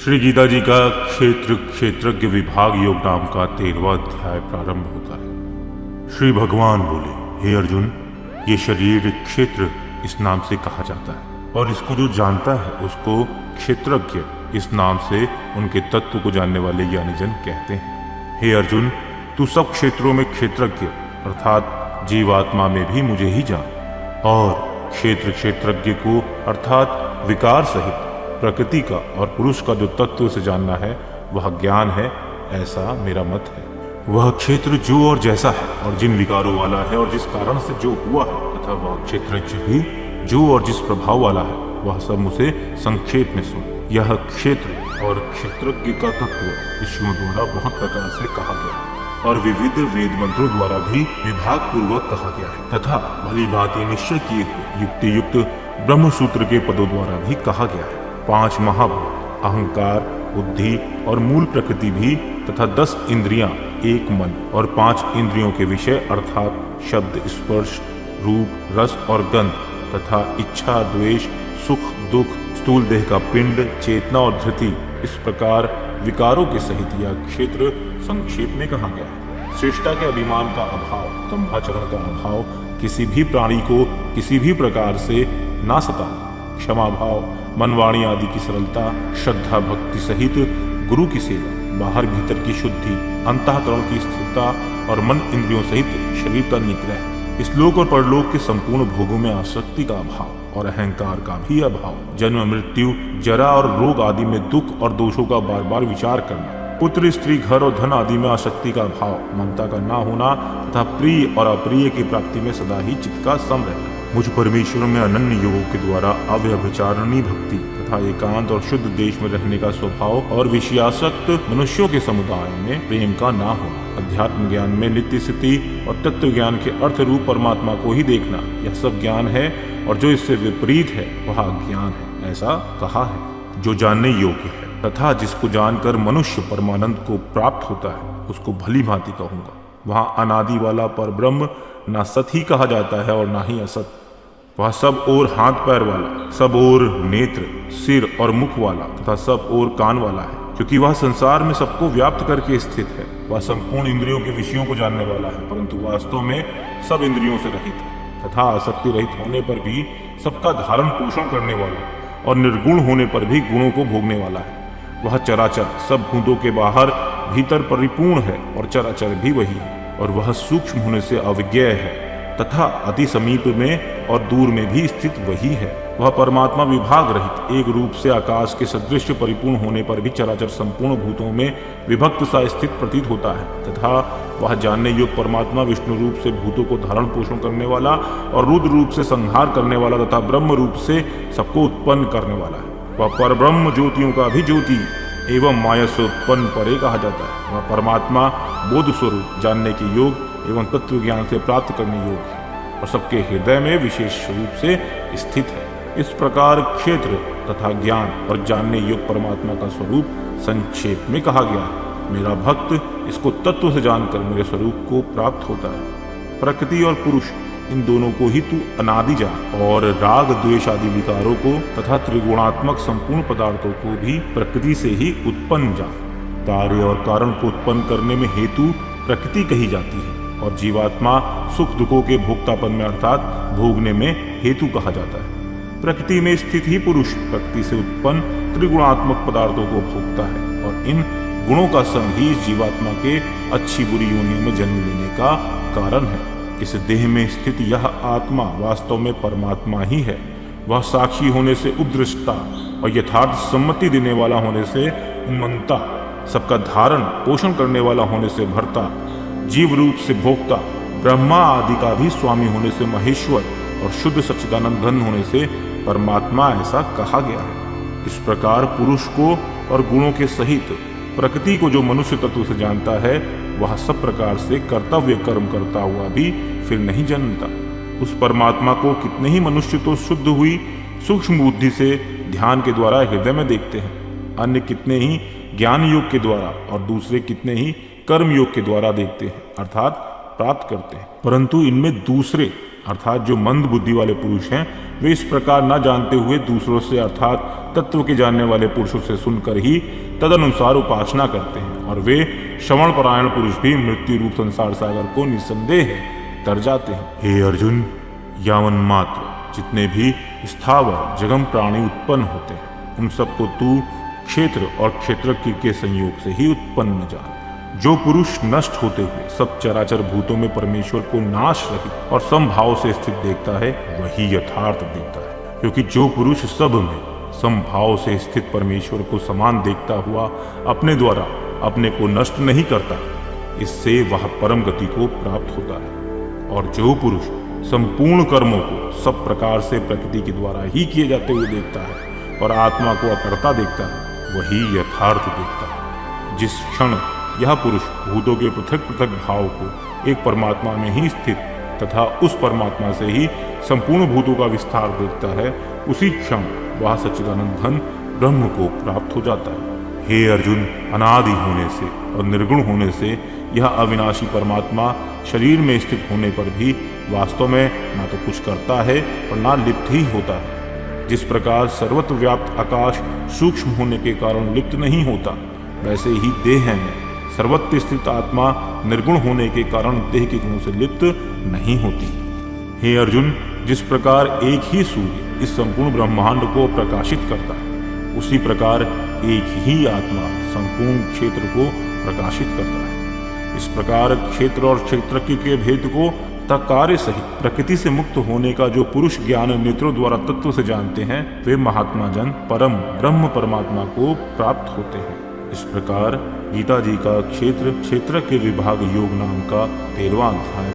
श्री गीता जी का क्षेत्र क्षेत्रज्ञ विभाग योग नाम का 13वां अध्याय प्रारंभ होता है। श्री भगवान बोले, हे अर्जुन, ये शरीर क्षेत्र इस नाम से कहा जाता है और इसको जो जानता है उसको क्षेत्रज्ञ इस नाम से उनके तत्व को जानने वाले ज्ञानीजन कहते हैं। हे अर्जुन, तू सब क्षेत्रों में क्षेत्रज्ञ अर्थात जीवात्मा में भी मुझे ही जान, और क्षेत्र क्षेत्रज्ञ को अर्थात विकार सहित प्रकृति का और पुरुष का जो तत्व से जानना है वह ज्ञान है, ऐसा मेरा मत है। वह क्षेत्र जो और जैसा है और जिन विकारों वाला है और जिस कारण से जो हुआ है, तथा वह क्षेत्रज्ञ भी जो और जिस प्रभाव वाला है, वह सब मुझे संक्षेप में सुन। यह क्षेत्र और क्षेत्रज्ञ का तत्व ऋषियों द्वारा बहुत प्रकार से कहा गया है और विविध वेद मंत्रों द्वारा भी विभाग पूर्वक कहा गया है, तथा भली भांति निश्चय किए हुए युक्ति युक्त ब्रह्म सूत्र के पदों द्वारा भी कहा गया है। 5 महाभूत अहंकार, बुद्धि और मूल प्रकृति भी, तथा 10 इंद्रियां, 1 मन और 5 इंद्रियों के विषय अर्थात शब्द, स्पर्श, रूप, रस और गंध, तथा इच्छा, द्वेष, सुख, दुख, स्थूल देह का पिंड, चेतना और धृति, इस प्रकार विकारों के सहित यह क्षेत्र संक्षेप में कहा गया है। श्रेष्ठता के अभिमान का अभाव, तंभाचरण का अभाव, किसी भी प्राणी को किसी भी प्रकार से ना सताना, क्षमा भाव, मनवाणी आदि की सरलता, श्रद्धा भक्ति सहित गुरु की सेवा, बाहर भीतर की शुद्धि, अंतःकरण की स्थिरता और मन इंद्रियों सहित शरीर का निग्रह, इस लोक और परलोक के संपूर्ण भोगों में आसक्ति का अभाव और अहंकार का भी अभाव, जन्म मृत्यु, जरा और रोग आदि में दुख और दोषों का बार बार विचार करना, पुत्र स्त्री घर और धन आदि में आसक्ति का अभाव, ममता का ना होना, तथा प्रिय और अप्रिय की प्राप्ति में सदा ही चित्त का सम रहना, मुझ परमेश्वर में अनन्य योगों के द्वारा अव्यभिचारिणी भक्ति तथा एकांत और शुद्ध देश में रहने का स्वभाव और विषयासक्त मनुष्यों के समुदाय में प्रेम का ना होना, अध्यात्म ज्ञान में नित्य स्थिति और तत्व ज्ञान के अर्थ रूप परमात्मा को ही देखना, यह सब ज्ञान है, और जो इससे विपरीत है वह अज्ञान है, ऐसा कहा है। जो जानने योग्य है तथा जिसको जानकर मनुष्य परमानंद को प्राप्त होता है, उसको भली भांति कहूंगा। वहां अनादि वाला पर ब्रह्म ना सत ही कहा जाता है और ना ही असत। वह सब ओर हाथ पैर वाला, सब ओर नेत्र, सिर और मुख वाला तथा सब ओर कान वाला है, क्योंकि वह संसार में सबको व्याप्त करके स्थित है। वह संपूर्ण इंद्रियों के विषयों को जानने वाला है, परंतु वास्तव में सब इंद्रियों से रहित है, तथा आसक्ति रहित होने पर भी सबका धारण पोषण करने वाला और निर्गुण होने पर भी गुणों को भोगने वाला है। वह चराचर सब भूतों के बाहर भीतर परिपूर्ण है और चराचर भी वही है, और वह सूक्ष्म होने से अविज्ञेय है तथा अति समीप में और दूर में भी स्थित वही है। वह परमात्मा विभाग रहित एक रूप से आकाश के सदृश परिपूर्ण होने पर भी चराचर संपूर्ण भूतों में विभक्त सा स्थित प्रतीत होता है, तथा वह जानने योग्य परमात्मा विष्णु रूप से भूतों को धारण पोषण करने वाला और रुद्र रूप से संहार करने वाला तथा ब्रह्म रूप से सबको उत्पन्न करने वाला है। वह परब्रह्म ज्योतियों का भी ज्योति एवं माया से उत्पन्न परे कहा जाता है। वह परमात्मा बोध स्वरूप जानने के योग एवं तत्व ज्ञान से प्राप्त करने योग्य है और सबके हृदय में विशेष रूप से स्थित है। इस प्रकार क्षेत्र तथा ज्ञान और जानने योग्य परमात्मा का स्वरूप संक्षेप में कहा गया है। मेरा भक्त इसको तत्व से जानकर मेरे स्वरूप को प्राप्त होता है। प्रकृति और पुरुष, इन दोनों को ही तू अनादि जान, और राग द्वेष आदि विकारों को तथा त्रिगुणात्मक संपूर्ण पदार्थों को भी प्रकृति से ही उत्पन्न जान। कार्य और कारण को उत्पन्न करने में हेतु प्रकृति कही जाती है, और जीवात्मा सुख दुखों के भोक्तापन में अर्थात भोगने में हेतु कहा जाता है। प्रकृति में स्थित ही पुरुष प्रकृति से उत्पन्न त्रिगुणात्मक पदार्थों को भोगता है, और इन गुणों का संग ही इस जीवात्मा के अच्छी बुरी योनियों में जन्म लेने का कारण है। इस देह में स्थित यह आत्मा वास्तव में परमात्मा ही है। वह साक्षी होने से उपदृष्टा और यथार्थ सम्मति देने वाला होने से मनता, सबका धारण पोषण करने वाला होने से भर्ता, जीव रूप से भोक्ता, ब्रह्मा आदि का भी स्वामी होने से महेश्वर, और शुद्ध सच्चिदानंद घन होने से परमात्मा, ऐसा कहा गया है। इस प्रकार पुरुष को और गुणों के सहित प्रकृति को जो मनुष्य तत्व से जानता है, वह सब प्रकार से कर्तव्य कर्म करता हुआ भी फिर नहीं जन्मता। उस परमात्मा को कितने ही मनुष्य तो शुद्ध हुई सूक्ष्म बुद्धि से ध्यान के द्वारा हृदय में देखते हैं, अन्य कितने ही ज्ञान योग के द्वारा और दूसरे कितने ही कर्म योग के द्वारा देखते हैं अर्थात प्राप्त करते हैं। परंतु इनमें दूसरे अर्थात जो मंद बुद्धि वाले पुरुष हैं, वे इस प्रकार न जानते हुए दूसरों से अर्थात तत्व के जानने वाले पुरुषों से सुनकर ही तदनुसार उपासना करते हैं, और वे श्रवण परायण पुरुष भी मृत्यु रूप संसार सागर को निसंदेह तर जाते हैं। हे अर्जुन, यावन मात्र जितने भी स्थावर जगम प्राणी उत्पन्न होते हैं, उन सबको तू क्षेत्र और क्षेत्रज्ञ के संयोग से ही उत्पन्न जान। जो पुरुष नष्ट होते हुए सब चराचर भूतों में परमेश्वर को नाश रहित और समभाव से स्थित देखता है, वही यथार्थ देखता है। क्योंकि जो पुरुष सब में समभाव से स्थित परमेश्वर को समान देखता हुआ अपने द्वारा अपने को नष्ट नहीं करता, इससे वह परम गति को प्राप्त होता है। और जो पुरुष संपूर्ण कर्मों को सब प्रकार से प्रकृति के द्वारा ही किए जाते हुए देखता है और आत्मा को अकर्ता देखता है, वही यथार्थ देखता है। जिस क्षण यह पुरुष भूतों के पृथक पृथक भाव को एक परमात्मा में ही स्थित तथा उस परमात्मा से ही संपूर्ण भूतों का विस्तार देखता है, उसी क्षण वह सच्चिदानंद घन ब्रह्म को प्राप्त हो जाता है। हे अर्जुन, अनादि होने से और निर्गुण होने से यह अविनाशी परमात्मा शरीर में स्थित होने पर भी वास्तव में ना तो कुछ करता है और ना लिप्त ही होता है। जिस प्रकार सर्वत्र व्याप्त आकाश सूक्ष्म होने के कारण लिप्त नहीं होता, वैसे ही देह में सर्वत्र स्थित आत्मा निर्गुण होने के कारण देह के गुणों से लिप्त नहीं होती। हे अर्जुन, जिस प्रकार एक ही सूर्य इस संपूर्ण ब्रह्मांड को प्रकाशित करता है, उसी प्रकार एक ही आत्मा संपूर्ण क्षेत्र को प्रकाशित करता है। इस प्रकार क्षेत्र और क्षेत्रज्ञ के भेद को तथा कार्य सहित प्रकृति से मुक्त होने का जो पुरुष ज्ञान नेत्रों द्वारा तत्व से जानते हैं, वे महात्मा जन परम ब्रह्म परमात्मा को प्राप्त होते हैं। इस प्रकार गीता जी का क्षेत्र क्षेत्रज्ञ विभाग योग नाम का 13वां अध्याय